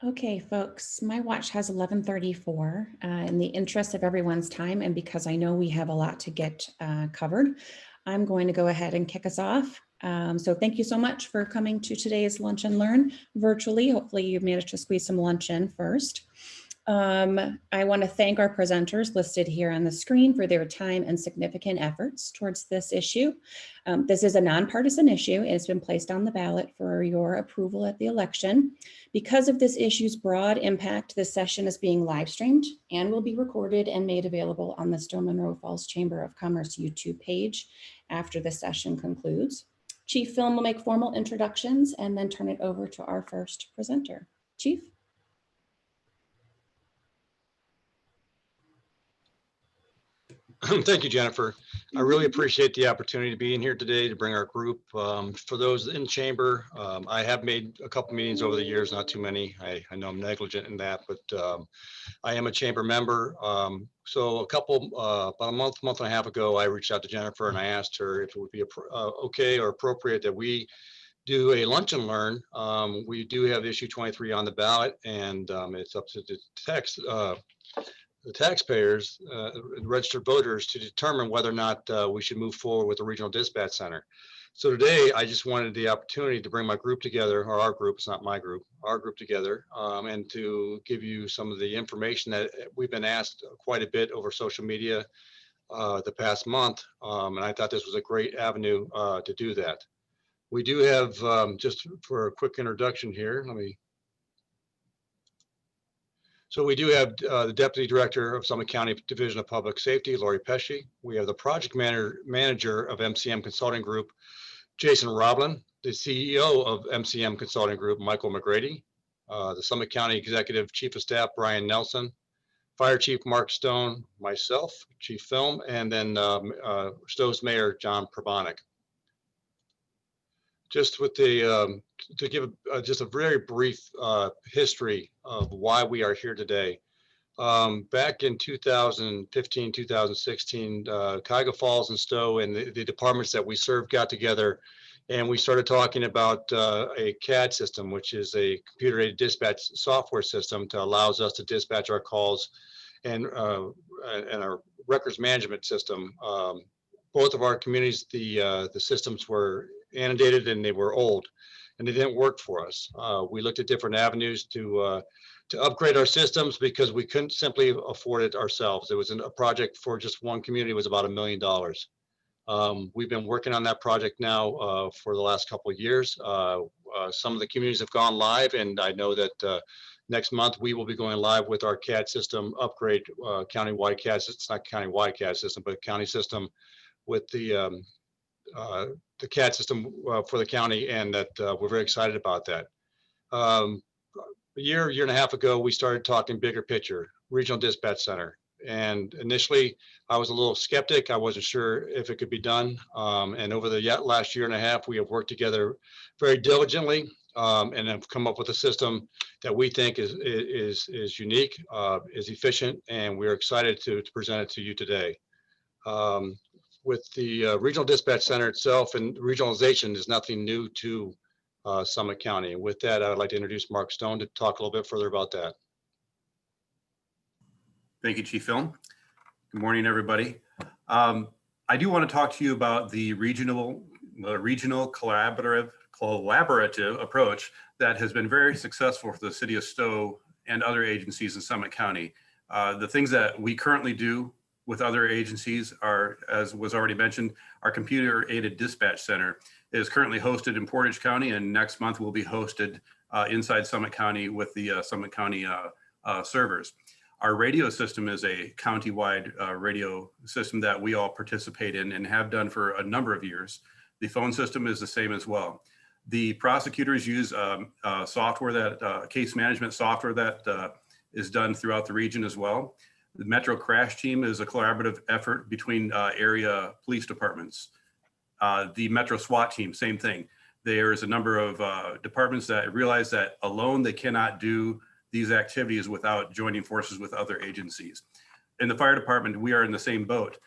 Okay, folks, my watch has 11:34. In the interest of everyone's time, and because I know we have a lot to get covered, I'm going to go ahead and kick us off. So thank you so much for coming to today's Lunch and Learn virtually. Hopefully you've managed to squeeze some lunch in first. I want to thank our presenters listed here on the screen for their time and significant efforts towards this issue. This is a nonpartisan issue. It's been placed on the ballot for your approval at the election. Because of this issue's broad impact, this session is being live streamed and will be recorded and made available on the Stow-Munroe Falls Chamber of Commerce YouTube page after the session concludes. Chief Film will make formal introductions and then turn it over to our first presenter. Chief? Thank you, Jennifer. I really appreciate the opportunity to be in here today to bring our group. For those in chamber, I have made a couple meetings over the years, not too many. I know I'm negligent in that, but I am a chamber member. So about a month and a half ago, I reached out to Jennifer and I asked her if it would be okay or appropriate that we do a lunch and learn. We do have issue 23 on the ballot, and it's up to the taxpayers, the registered voters, to determine whether or not we should move forward with the regional dispatch center. So today, I just wanted the opportunity to bring my group together, or our group, it's not my group, our group together, and to give you some of the information that we've been asked quite a bit over social media the past month. And I thought this was a great avenue to do that. We do have, just for a quick introduction here, So we do have the Deputy Director of Summit County Division of Public Safety, Lori Pesci. We have the Project Manager of MCM Consulting Group, Jason Roblin, the CEO of MCM Consulting Group, Michael McGrady, the Summit County Executive Chief of Staff, Brian Nelson, Fire Chief Mark Stone, myself, Chief Film, and then Stow's Mayor, John Probonik. Just with the, to give just a very brief history of why we are here today. Back in 2015, 2016, Cuyahoga Falls and Stow and the departments that we serve got together, and we started talking about a CAD system, which is a computer-aided dispatch software system that allows us to dispatch our calls and our records management system. Both of our communities, the systems were annotated and they were old and they didn't work for us. We looked at different avenues to upgrade our systems because we couldn't simply afford it ourselves. It was a project for just one community was about $1 million. We've been working on that project now for the last couple of years. Some of the communities have gone live, and I know that next month we will be going live with our CAD system upgrade, countywide CAD. It's not countywide CAD system, but county system with the CAD system for the county, and that we're very excited about that. A year and a half ago, we started talking bigger picture, regional dispatch center. And initially, I was a little skeptic. I wasn't sure if it could be done. And over the last year and a half, we have worked together very diligently and have come up with a system that we think is unique, is efficient, and we're excited to present it to you today. With the regional dispatch center itself, and regionalization is nothing new to Summit County. With that, I would like to introduce Mark Stone to talk a little bit further about that. Thank you, Chief Film. Good morning, everybody. I do want to talk to you about the regional collaborative approach that has been very successful for the city of Stow and other agencies in Summit County. The things that we currently do with other agencies are, as was already mentioned, our computer-aided dispatch center is currently hosted in Portage County, and next month will be hosted inside Summit County with the Summit County servers. Our radio system is a county-wide radio system that we all participate in and have done for a number of years. The phone system is the same as well. The prosecutors use software that case management software that is done throughout the region as well. The Metro Crash Team is a collaborative effort between area police departments. The Metro SWAT Team, same thing. There's a number of departments that realize that alone they cannot do these activities without joining forces with other agencies. In the fire department, we are in the same boat.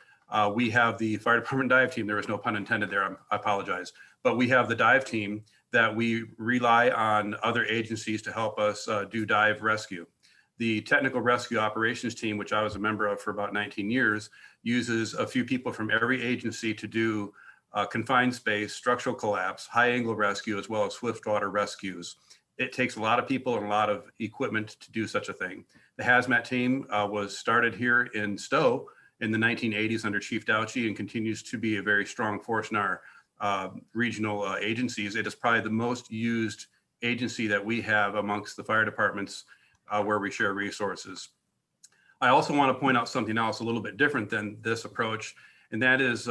We have the fire department dive team. There was no pun intended there, I apologize. But we have the dive team that we rely on other agencies to help us do dive rescue. The technical rescue operations team, which I was a member of for about 19 years, uses a few people from every agency to do confined space, structural collapse, high angle rescue, as well as swift water rescues. It takes a lot of people and a lot of equipment to do such a thing. The hazmat team was started here in Stow in the 1980s under Chief Douchy and continues to be a very strong force in our regional agencies. It is probably the most used agency that we have amongst the fire departments where we share resources. I also want to point out something else a little bit different than this approach, and that is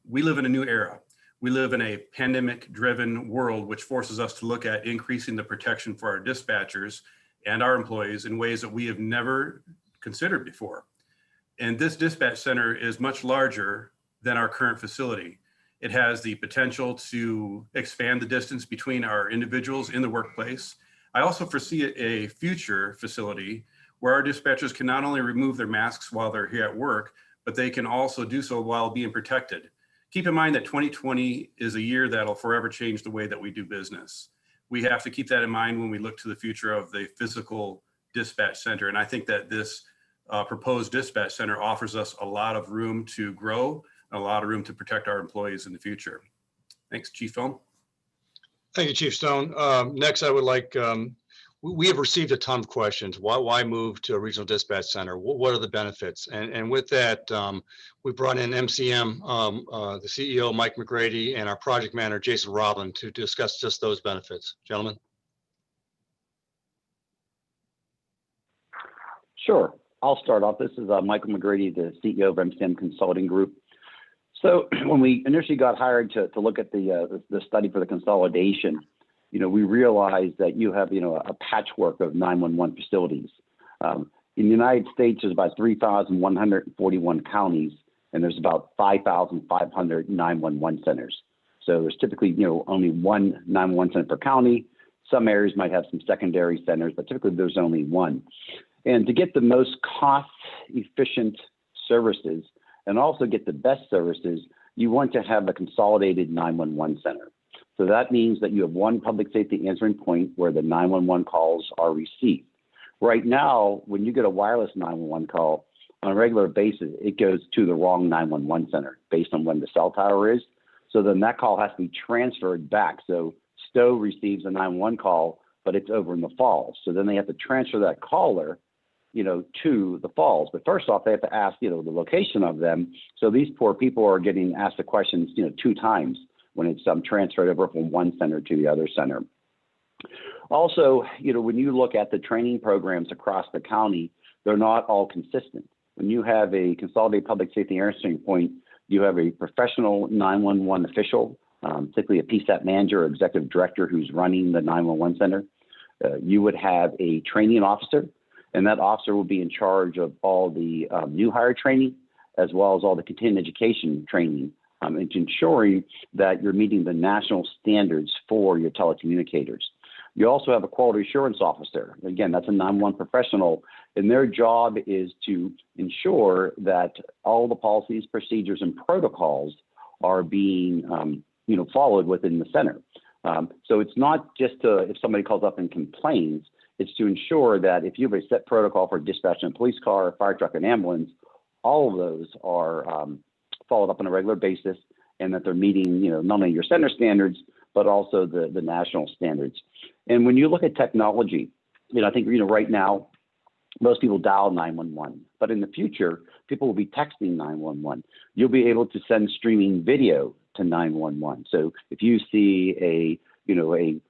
we live in a new era. We live in a pandemic-driven world, which forces us to look at increasing the protection for our dispatchers and our employees in ways that we have never considered before. And this dispatch center is much larger than our current facility. It has the potential to expand the distance between our individuals in the workplace. I also foresee a future facility where our dispatchers can not only remove their masks while they're here at work, but they can also do so while being protected. Keep in mind that 2020 is a year that'll forever change the way that we do business. We have to keep that in mind when we look to the future of the physical dispatch center. And I think that this proposed dispatch center offers us a lot of room to grow, and a lot of room to protect our employees in the future. Thanks, Chief Film. Thank you, Chief Stone. Next, I would like, we have received a ton of questions. Why move to a regional dispatch center? What are the benefits? And with that, we brought in MCM, the CEO, Mike McGrady, and our project manager, Jason Roblin, to discuss just those benefits. Gentlemen. Sure. I'll start off. This is Michael McGrady, the CEO of MCM Consulting Group. So when we initially got hired to look at the study for the consolidation, we realized that you have, a patchwork of 911 facilities. In the United States, there's about 3,141 counties, and there's about 5,500 911 centers. So there's typically, only one 911 center per county. Some areas might have some secondary centers, but typically there's only one. And to get the most cost-efficient services and also get the best services, you want to have a consolidated 911 center. So that means that you have one public safety answering point where the 911 calls are received. Right now, when you get a wireless 911 call on a regular basis, it goes to the wrong 911 center based on when the cell tower is. So then that call has to be transferred back. So Stowe receives a 911 call, but it's over in the Falls. So then they have to transfer that caller to the Falls. But first off, they have to ask, the location of them. So these poor people are getting asked the questions, 2 times when it's transferred over from one center to the other center. Also, when you look at the training programs across the county, they're not all consistent. When you have a consolidated public safety answering point, you have a professional 911 official, typically a PSAP manager or executive director who's running the 911 center. You would have a training officer, and that officer will be in charge of all the new hire training, as well as all the continuing education training, and ensuring that you're meeting the national standards for your telecommunicators. You also have a quality assurance officer. Again, that's a 911 professional, and their job is to ensure that all the policies, procedures, and protocols are being followed within the center. So it's not just if somebody calls up and complains, it's to ensure that if you have a set protocol for dispatching a police car, fire truck, and ambulance, all of those are followed up on a regular basis, and that they're meeting, not only your center standards, but also the national standards. And when you look at technology, I think, right now, most people dial 911, but in the future, people will be texting 911. You'll be able to send streaming video to 911. So if you see a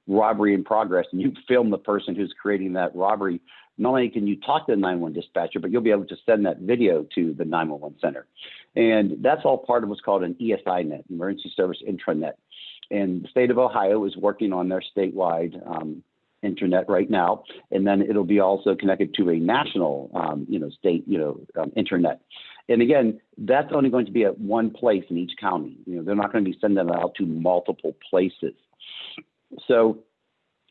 robbery in progress and you film the person who's creating that robbery, not only can you talk to the 911 dispatcher, but you'll be able to send that video to the 911 center. And that's all part of what's called an ESI net, Emergency Service Intranet. And the state of Ohio is working on their statewide intranet right now, and then it'll be also connected to a national, state, intranet. And again, that's only going to be at one place in each county. They're not going to be sending it out to multiple places. So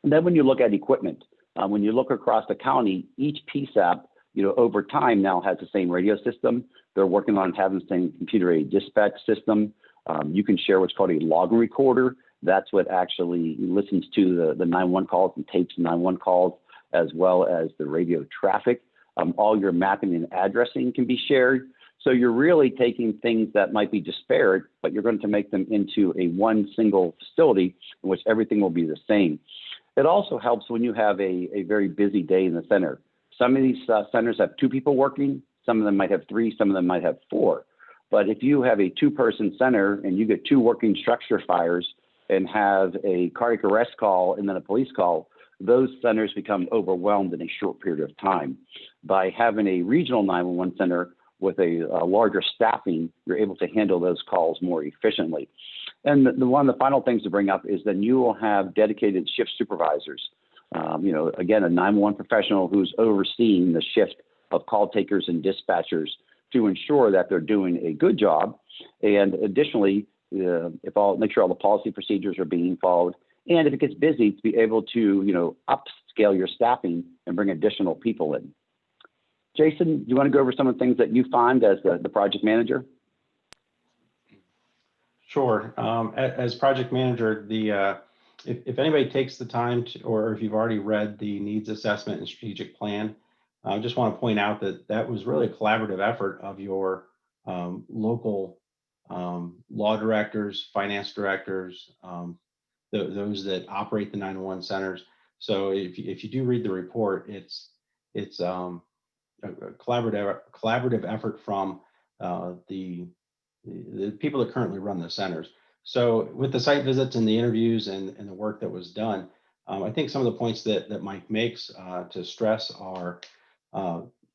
then when you look at equipment, when you look across the county, each PSAP, over time now has the same radio system. They're working on having the same computer-aided dispatch system. You can share what's called a log recorder That's what actually listens to the 911 calls and tapes 911 calls, as well as the radio traffic. All your mapping and addressing can be shared. So you're really taking things that might be disparate, but you're going to make them into a one single facility in which everything will be the same. It also helps when you have a very busy day in the center. Some of these centers have 2 people working. Some of them might have 3. Some of them might have 4. But if you have a 2-person center and you get 2 working structure fires and have a cardiac arrest call and then a police call, those centers become overwhelmed in a short period of time. By having a regional 911 center with a larger staffing, you're able to handle those calls more efficiently. And one of the final things to bring up is then you will have dedicated shift supervisors. Again, a 911 professional who's overseeing the shift of call takers and dispatchers to ensure that they're doing a good job. And additionally, make sure all the policy procedures are being followed. And if it gets busy, to be able to, upscale your staffing and bring additional people in. Jason, do you want to go over some of the things that you find as the project manager? Sure. As project manager, if anybody takes the time to, or if you've already read the needs assessment and strategic plan, I just want to point out that was really a collaborative effort of your local law directors, finance directors, those that operate the 911 centers. So if you do read the report, it's a collaborative effort from the people that currently run the centers. So with the site visits and the interviews and the work that was done, I think some of the points that Mike makes to stress are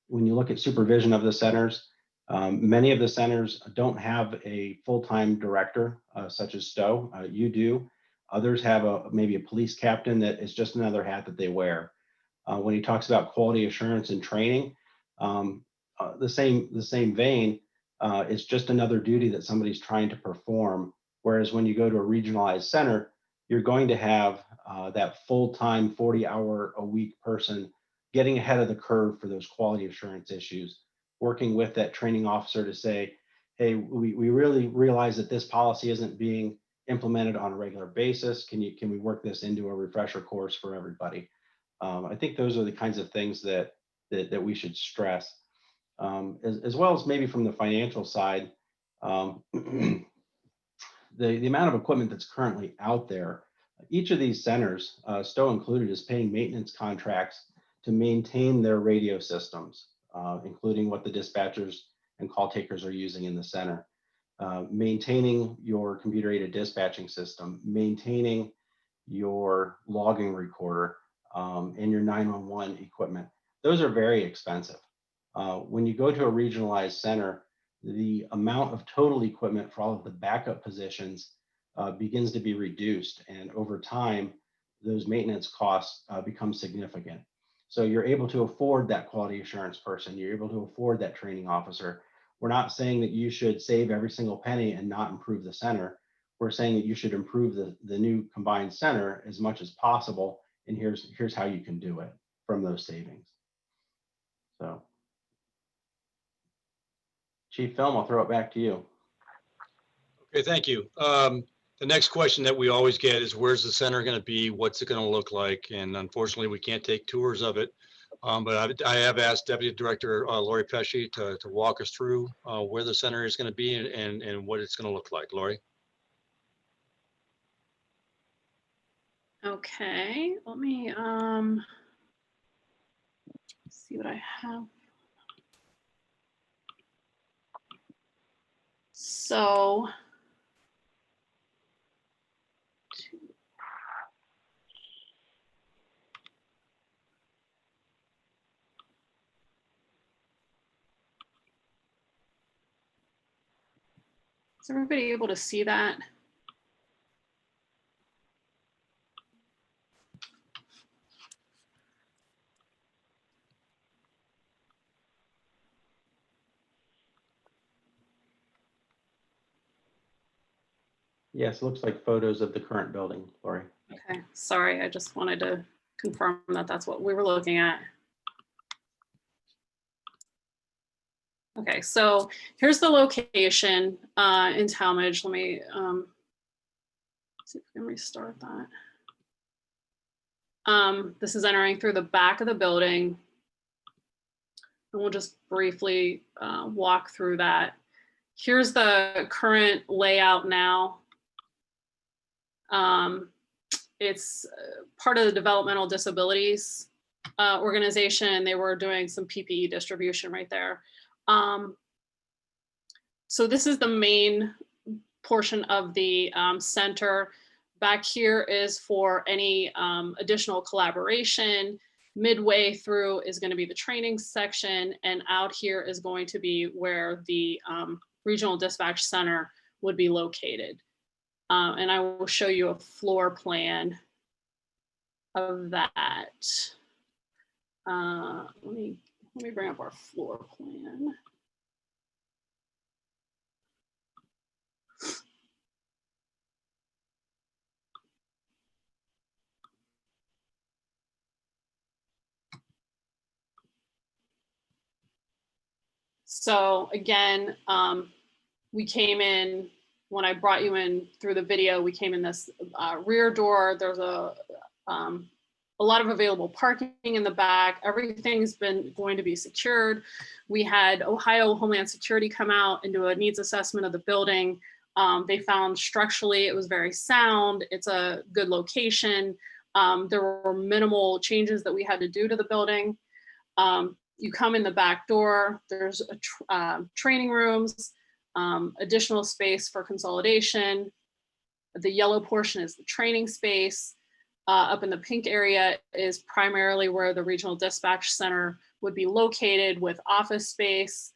when you look at supervision of the centers, many of the centers don't have a full-time director such as Stow. You do. Others have maybe a police captain that is just another hat that they wear. When he talks about quality assurance and training, the same vein, it's just another duty that somebody's trying to perform. Whereas when you go to a regionalized center, you're going to have that full-time 40-hour-a-week person getting ahead of the curve for those quality assurance issues, working with that training officer to say, hey, we really realize that this policy isn't being implemented on a regular basis. Can we work this into a refresher course for everybody? I think those are the kinds of things that we should stress, as well as maybe from the financial side. The amount of equipment that's currently out there, each of these centers, Stow included, is paying maintenance contracts to maintain their radio systems, including what the dispatchers and call takers are using in the center, maintaining your computer-aided dispatching system, maintaining your logging recorder, and your 911 equipment. Those are very expensive. When you go to a regionalized center, the amount of total equipment for all of the backup positions begins to be reduced. And over time, those maintenance costs become significant. So you're able to afford that quality assurance person. You're able to afford that training officer. We're not saying that you should save every single penny and not improve the center. We're saying that you should improve the new combined center as much as possible. And here's how you can do it from those savings. So, Chief Film, I'll throw it back to you. Okay, thank you. The next question that we always get is, where's the center going to be? What's it going to look like? And unfortunately, we can't take tours of it. But I have asked Deputy Director Lori Pesci to walk us through where the center is going to be and what it's going to look like. Lori? Okay, let me see what I have. So is everybody able to see that? Yes, it looks like photos of the current building, Lori. Okay, sorry, I just wanted to confirm that that's what we were looking at. Okay, so here's the location in Talmadge. Let me See if we can restart that. This is entering through the back of the building. And we'll just briefly walk through that. Here's the current layout now. It's part of the Developmental Disabilities organization. They were doing some PPE distribution right there. So this is the main portion of the center. Back here is for any additional collaboration. Midway through is going to be the training section, and out here is going to be where the Regional Dispatch Center would be located. And I will show you a floor plan of that. Let me bring up our floor plan. So again, we came in, when I brought you in through the video, we came in this rear door. There's a lot of available parking in the back. Everything's going to be secured. We had Ohio Homeland Security come out and do a needs assessment of the building. They found structurally it was very sound. It's a good location. There were minimal changes that we had to do to the building. You come in the back door, there's training rooms, additional space for consolidation. The yellow portion is the training space. Up in the pink area is primarily where the Regional Dispatch Center would be located, with office space.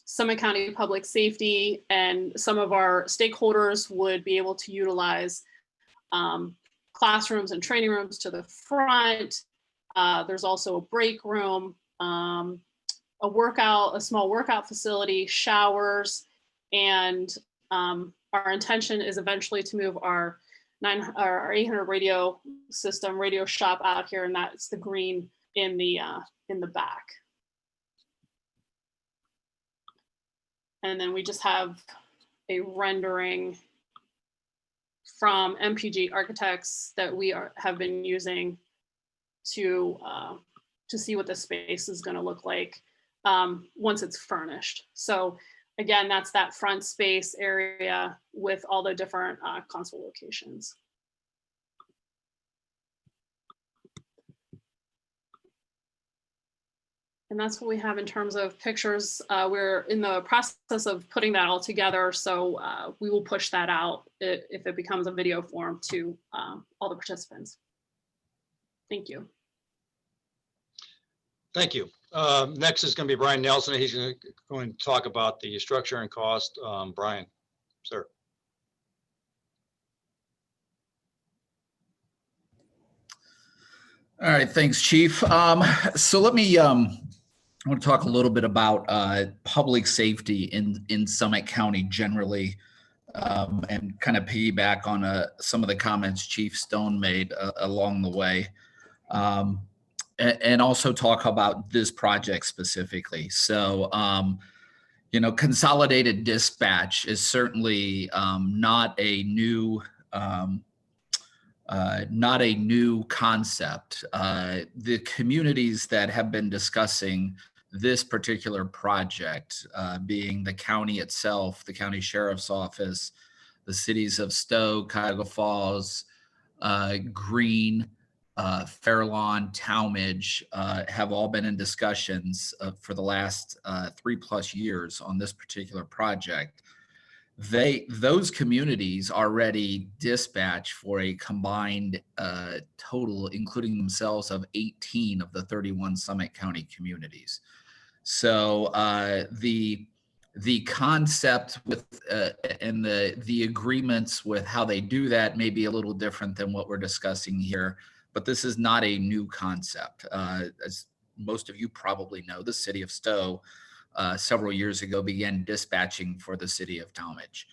Summit County Public Safety and some of our stakeholders would be able to utilize classrooms and training rooms to the front. There's also a break room, a small workout facility, showers, and our intention is eventually to move our 800 radio system, radio shop out here, and that's the green in the back. And then we just have a rendering from MPG Architects that we have been using to see what the space is going to look like once it's furnished. So again, that's that front space area with all the different console locations. And that's what we have in terms of pictures. We're in the process of putting that all together. So we will push that out if it becomes a video form to all the participants. Thank you. Thank you. Next is going to be Brian Nelson. He's going to talk about the structure and cost. Brian, sir. All right, thanks, Chief. So let me, I want to talk a little bit about public safety in Summit County generally, and kind of piggyback on some of the comments Chief Stone made along the way. And also talk about this project specifically. So, consolidated dispatch is certainly not a new concept. The communities that have been discussing this particular project, being the county itself, the county sheriff's office, the cities of Stow, Cuyahoga Falls, Greene, Fairlawn, Talmadge, have all been in discussions for the last 3+ years on this particular project. Those communities already dispatch for a combined total, including themselves, of 18 of the 31 Summit County communities. So the concept with and the agreements with how they do that may be a little different than what we're discussing here. But this is not a new concept. As most of you probably know, the city of Stow several years ago began dispatching for the city of Talmadge.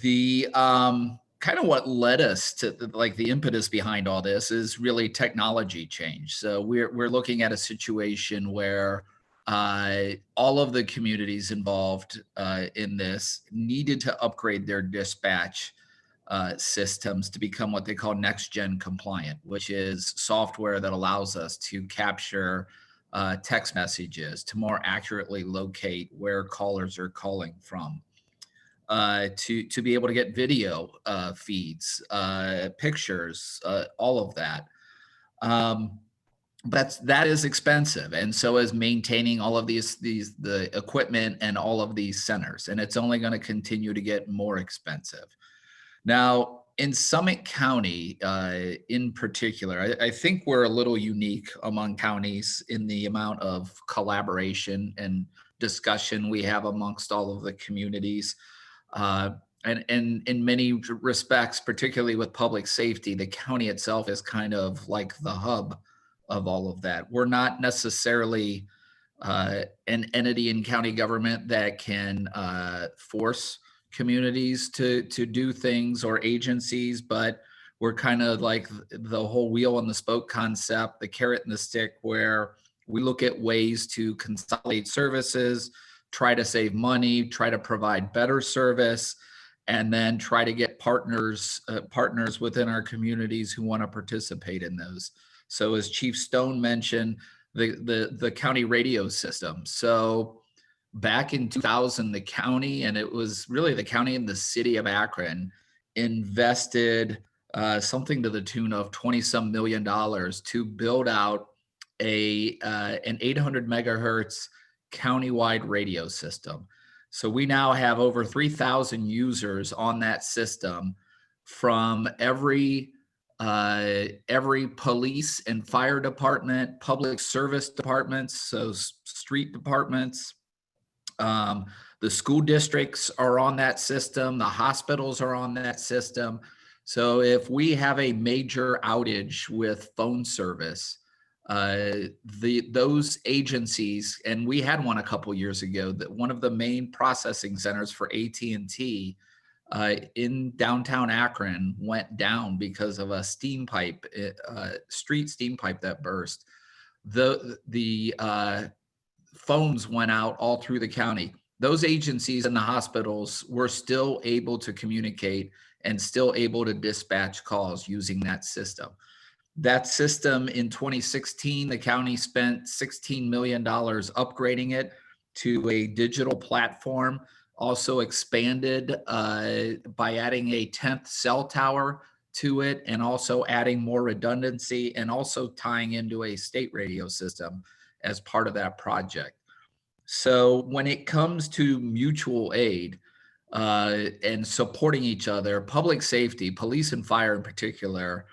The kind of what led us to the impetus behind all this is really technology change. So we're looking at a situation where all of the communities involved in this needed to upgrade their dispatch systems to become what they call next gen compliant, which is software that allows us to capture text messages to more accurately locate where callers are calling from, to be able to get video feeds, pictures, all of that. But that is expensive, and so is maintaining all of the equipment and all of these centers, and it's only going to continue to get more expensive. Now, in Summit County, in particular, I think we're a little unique among counties in the amount of collaboration and discussion we have amongst all of the communities. And in many respects, particularly with public safety, the county itself is kind of like the hub of all of that. We're not necessarily an entity in county government that can force communities to do things, or agencies, but we're kind of like the whole wheel and the spoke concept, the carrot and the stick, where we look at ways to consolidate services, try to save money, try to provide better service, and then try to get partners within our communities who want to participate in those. So as Chief Stone mentioned, the county radio system. So back in 2000, the county, and it was really the county and the city of Akron, invested something to the tune of $20-some million to build out an 800 megahertz countywide radio system. So we now have over 3,000 users on that system from every police and fire department, public service departments, so street departments. The school districts are on that system. The hospitals are on that system. So if we have a major outage with phone service, those agencies, and we had one a couple years ago, that one of the main processing centers for AT&T in downtown Akron went down because of a steam pipe, street steam pipe that burst. The phones went out all through the county. Those agencies and the hospitals were still able to communicate and still able to dispatch calls using that system. That system in 2016, the county spent $16 million upgrading it to a digital platform, also expanded by adding a 10th cell tower to it, and also adding more redundancy, and also tying into a state radio system as part of that project. So when it comes to mutual aid and supporting each other, public safety, police and fire in particular,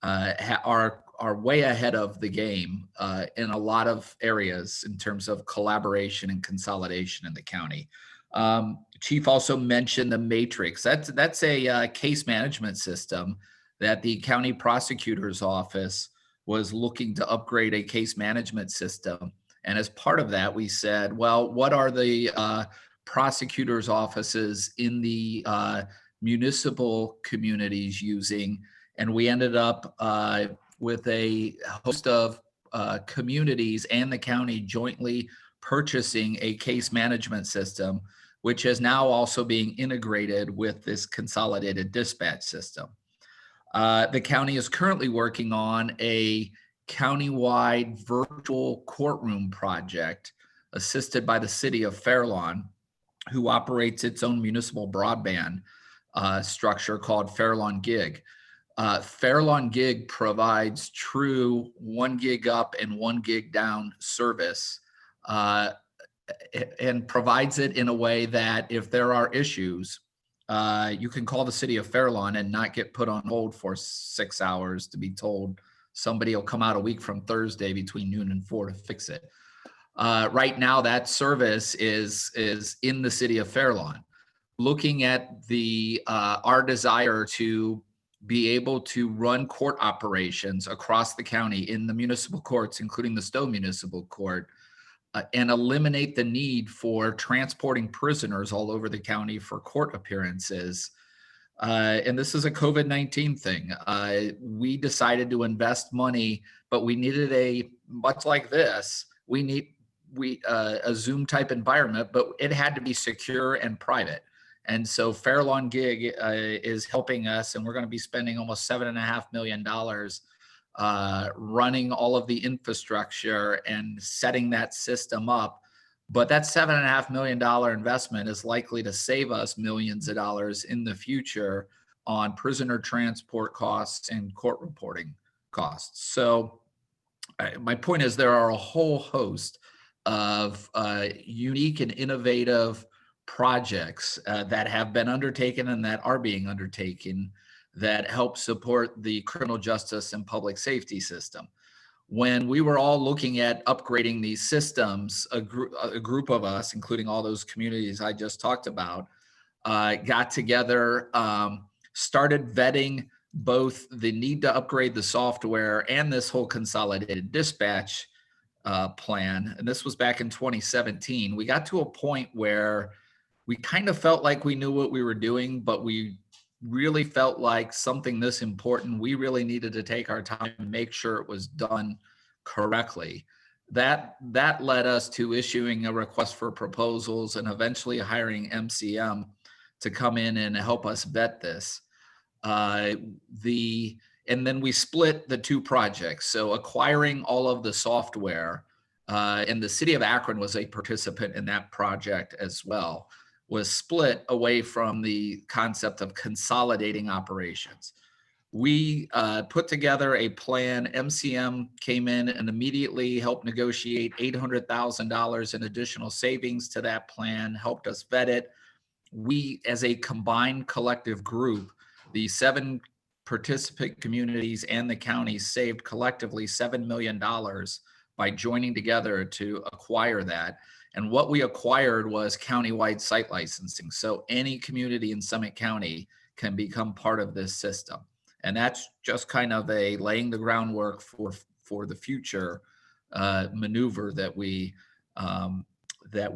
are way ahead of the game in a lot of areas in terms of collaboration and consolidation in the county. Chief also mentioned the Matrix. That's a case management system that the county prosecutor's office was looking to upgrade a case management system. And as part of that, we said, well, what are the prosecutors' offices in the municipal communities using? And we ended up with a host of communities and the county jointly purchasing a case management system, which is now also being integrated with this consolidated dispatch system. The county is currently working on a countywide virtual courtroom project assisted by the city of Fairlawn, who operates its own municipal broadband structure called Fairlawn Gig. Fairlawn Gig provides true 1 gig up and 1 gig down service, and provides it in a way that if there are issues, you can call the city of Fairlawn and not get put on hold for 6 hours to be told somebody will come out a week from Thursday between noon and 4 to fix it. Right now, that service is in the city of Fairlawn. Looking at our desire to be able to run court operations across the county in the municipal courts, including the Stow Municipal Court, and eliminate the need for transporting prisoners all over the county for court appearances. And this is a COVID-19 thing. We decided to invest money, but we needed much like this, a Zoom type environment, but it had to be secure and private. And so Fair Lawn Gig is helping us, and we're going to be spending almost $7.5 million running all of the infrastructure and setting that system up. But that $7.5 million investment is likely to save us millions of dollars in the future on prisoner transport costs and court reporting costs. So my point is there are a whole host of unique and innovative projects that have been undertaken and that are being undertaken that help support the criminal justice and public safety system. When we were all looking at upgrading these systems, a group of us, including all those communities I just talked about, got together, started vetting both the need to upgrade the software and this whole consolidated dispatch plan. And this was back in 2017. We got to a point where we kind of felt like we knew what we were doing, but we really felt like something this important, we really needed to take our time and make sure it was done correctly. That led us to issuing a request for proposals and eventually hiring MCM to come in and help us vet this. And then we split the two projects. So acquiring all of the software, and the city of Akron was a participant in that project as well, was split away from the concept of consolidating operations. We put together a plan. MCM came in and immediately helped negotiate $800,000 in additional savings to that plan, helped us vet it. We, as a combined collective group, the 7 participant communities and the county saved collectively $7 million by joining together to acquire that. And what we acquired was countywide site licensing. So any community in Summit County can become part of this system. And that's just kind of a laying the groundwork for the future maneuver that we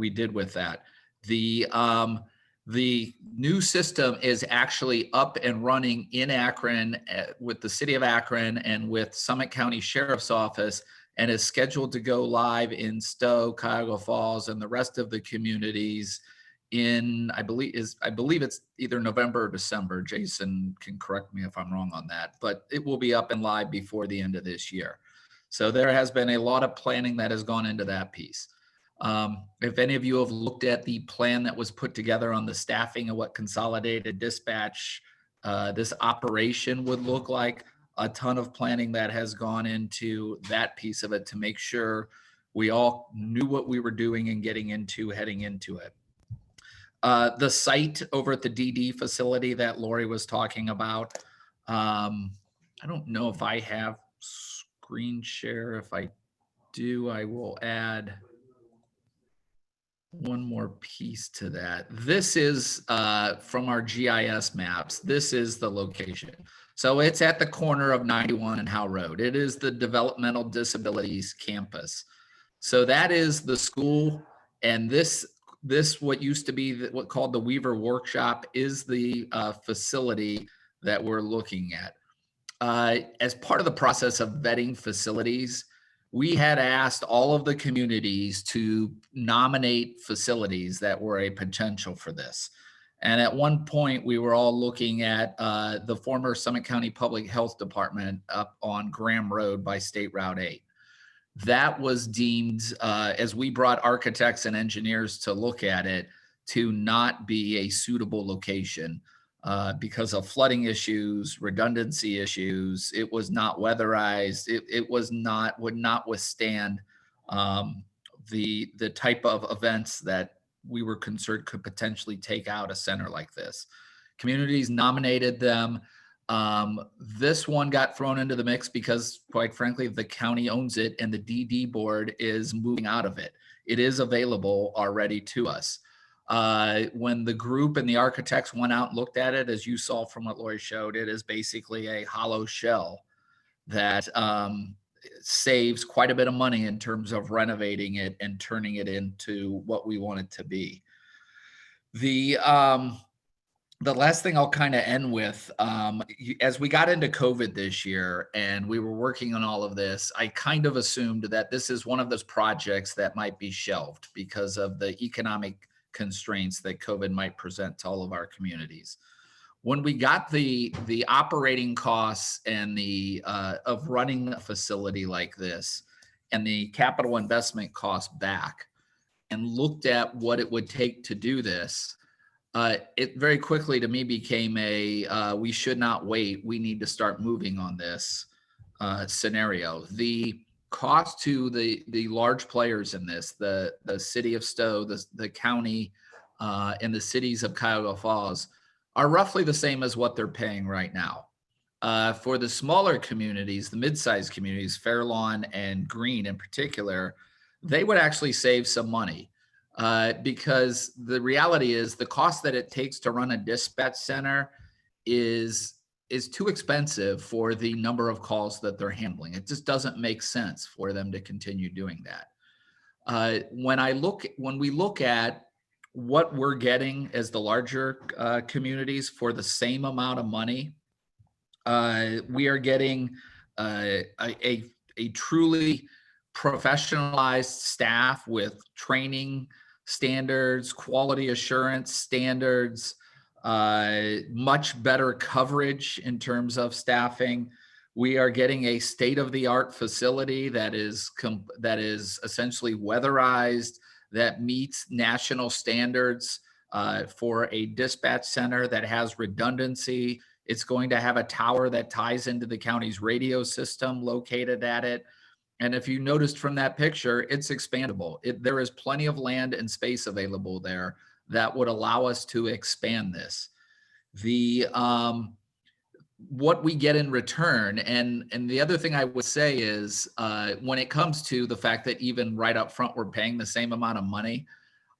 did with that. The new system is actually up and running in Akron with the city of Akron and with Summit County Sheriff's Office, and is scheduled to go live in Stow, Cuyahoga Falls, and the rest of the communities in, I believe it's either November or December. Jason can correct me if I'm wrong on that, but it will be up and live before the end of this year. So there has been a lot of planning that has gone into that piece. If any of you have looked at the plan that was put together on the staffing of what consolidated dispatch, this operation would look like, a ton of planning that has gone into that piece of it to make sure we all knew what we were doing and heading into it. The site over at the DD facility that Lori was talking about, I don't know if I have screen share. If I do, I will add one more piece to that. This is from our GIS maps. This is the location. So it's at the corner of 91 and Howe Road. It is the Developmental Disabilities Campus. So that is the school, and this what used to be what called the Weaver Workshop is the facility that we're looking at. As part of the process of vetting facilities, we had asked all of the communities to nominate facilities that were a potential for this. And at one point, we were all looking at the former Summit County Public Health Department up on Graham Road by State Route 8. That was deemed, as we brought architects and engineers to look at it, to not be a suitable location because of flooding issues, redundancy issues. It was not weatherized. It would not withstand the type of events that we were concerned could potentially take out a center like this. Communities nominated them. This one got thrown into the mix because, quite frankly, the county owns it and the DD board is moving out of it. It is available already to us. When the group and the architects went out and looked at it, as you saw from what Lori showed, it is basically a hollow shell that saves quite a bit of money in terms of renovating it and turning it into what we want it to be. The last thing I'll kind of end with, as we got into COVID this year and we were working on all of this, I kind of assumed that this is one of those projects that might be shelved because of the economic constraints that COVID might present to all of our communities. When we got the operating costs and the of running a facility like this and the capital investment costs back and looked at what it would take to do this, it very quickly to me became we should not wait. We need to start moving on this scenario. The cost to the large players in this, the city of Stowe, the county, and the cities of Cuyahoga Falls are roughly the same as what they're paying right now. For the smaller communities, the mid-sized communities, Fairlawn and Greene in particular, they would actually save some money because the reality is the cost that it takes to run a dispatch center is too expensive for the number of calls that they're handling. It just doesn't make sense for them to continue doing that. When we look at what we're getting as the larger communities for the same amount of money, we are getting a truly professionalized staff with training standards, quality assurance standards, much better coverage in terms of staffing. We are getting a state-of-the-art facility that is essentially weatherized, that meets national standards for a dispatch center, that has redundancy. It's going to have a tower that ties into the county's radio system located at it. And if you noticed from that picture, it's expandable. There is plenty of land and space available there that would allow us to expand this. What we get in return, and the other thing I would say is when it comes to the fact that even right up front we're paying the same amount of money,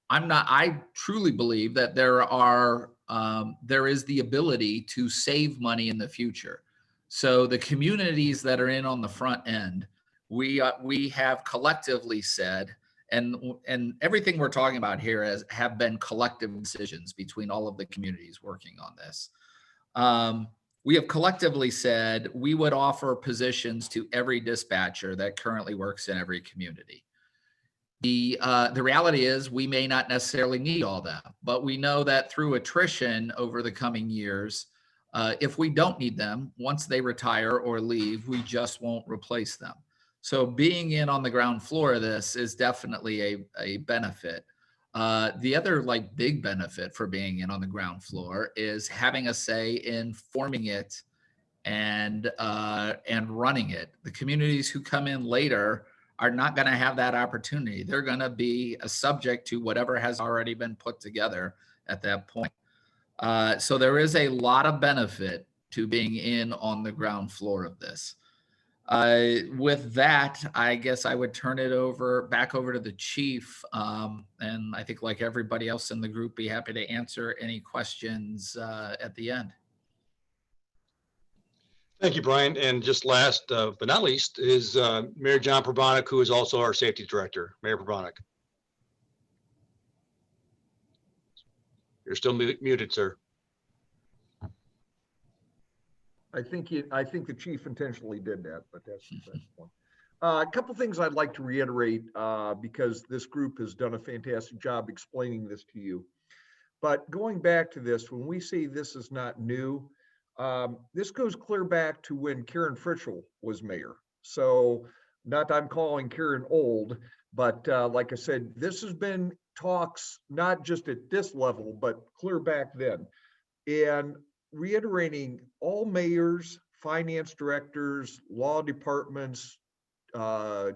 I truly believe that there is the ability to save money in the future. So the communities that are in on the front end, we have collectively said, and everything we're talking about here have been collective decisions between all of the communities working on this. We have collectively said we would offer positions to every dispatcher that currently works in every community. The reality is we may not necessarily need all that, but we know that through attrition over the coming years, if we don't need them, once they retire or leave, we just won't replace them. So being in on the ground floor of this is definitely a benefit. The other big benefit for being in on the ground floor is having a say in forming it and running it. The communities who come in later are not going to have that opportunity. They're going to be a subject to whatever has already been put together at that point. So there is a lot of benefit to being in on the ground floor of this. With that, I guess I would turn it back over to the chief. And I think like everybody else in the group, be happy to answer any questions at the end. Thank you, Brian. And just last but not least is Mayor John Probonic, who is also our safety director. Mayor Probonic. You're still muted, sir. I think the chief intentionally did that, but that's one. A couple things I'd like to reiterate because this group has done a fantastic job explaining this to you. But going back to this, when we say this is not new, this goes clear back to when Karen Fritschel was mayor. So not I'm calling Karen old, but like I said, this has been talks not just at this level, but clear back then. And reiterating, all mayors, finance directors, law departments,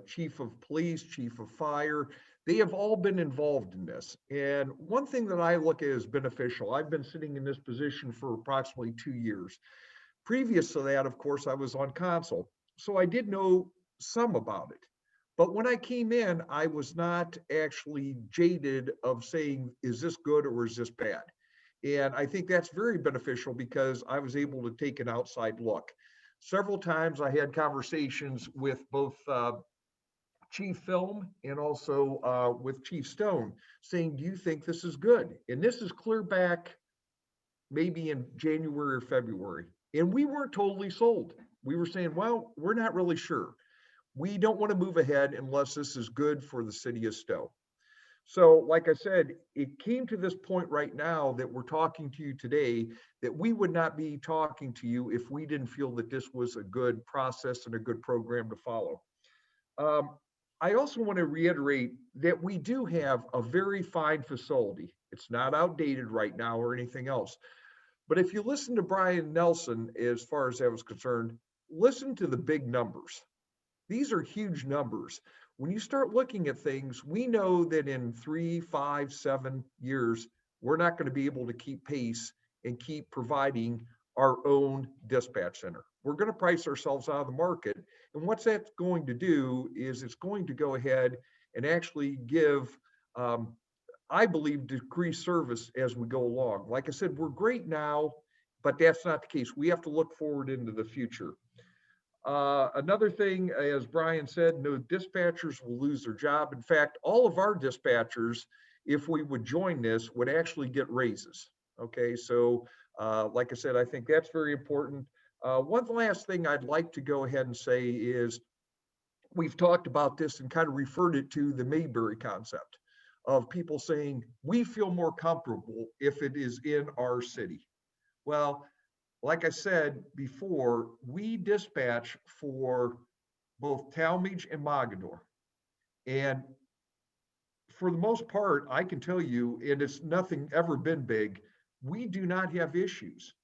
chief of police, chief of fire, they have all been involved in this. And one thing that I look at as beneficial, I've been sitting in this position for approximately 2 years. Previous to that, of course, I was on council, so I did know some about it. But when I came in, I was not actually jaded of saying, is this good or is this bad? And I think that's very beneficial because I was able to take an outside look. Several times I had conversations with both Chief Film and also with Chief Stone saying, do you think this is good? And this is clear back maybe in January or February. And we weren't totally sold. We were saying, well, we're not really sure. We don't want to move ahead unless this is good for the city of Stowe. So like I said, it came to this point right now that we're talking to you today, that we would not be talking to you if we didn't feel that this was a good process and a good program to follow. I also want to reiterate that we do have a very fine facility. It's not outdated right now or anything else. But if you listen to Brian Nelson, as far as that was concerned, listen to the big numbers. These are huge numbers. When you start looking at things, we know that in 3, 5, 7 years, we're not going to be able to keep pace and keep providing our own dispatch center. We're going to price ourselves out of the market. And what that's going to do is it's going to go ahead and actually give, I believe, decreased service as we go along. Like I said, we're great now, but that's not the case. We have to look forward into the future. Another thing, as Brian said, no dispatchers will lose their job. In fact, all of our dispatchers, if we would join this, would actually get raises. Okay, so like I said, I think that's very important. One last thing I'd like to go ahead and say is we've talked about this and kind of referred it to the Mayberry concept of people saying, we feel more comfortable if it is in our city. Well, like I said before, we dispatch for both Talmadge and Mogador. And for the most part, I can tell you, and it's nothing ever been big, we do not have issues.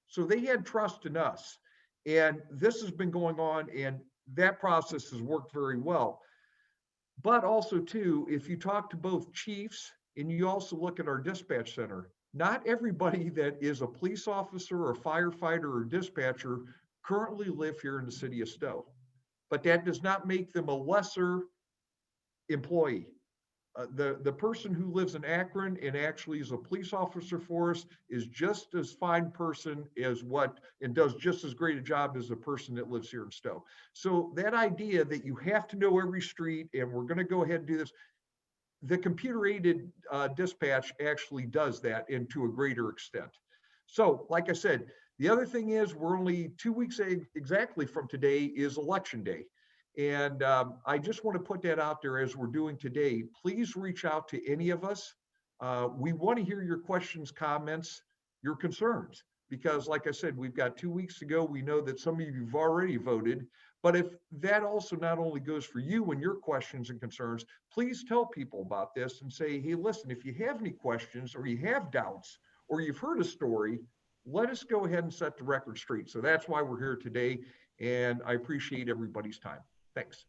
So they had trust in us. And this has been going on, and that process has worked very well. But also, too, if you talk to both chiefs and you also look at our dispatch center, not everybody that is a police officer or firefighter or dispatcher currently live here in the city of Stow. But that does not make them a lesser employee. The person who lives in Akron and actually is a police officer for us is just as fine person as and does just as great a job as the person that lives here in Stow. So that idea that you have to know every street and we're going to go ahead and do this, the computer-aided dispatch actually does that, and to a greater extent. So like I said, the other thing is we're only 2 weeks exactly from today is election day. And I just want to put that out there as we're doing today. Please reach out to any of us. We want to hear your questions, comments, your concerns, because like I said, we've got 2 weeks to go. We know that some of you have already voted, but if that also not only goes for you and your questions and concerns, please tell people about this and say, hey, listen, if you have any questions or you have doubts or you've heard a story, let us go ahead and set the record straight. So that's why we're here today. And I appreciate everybody's time. Thanks.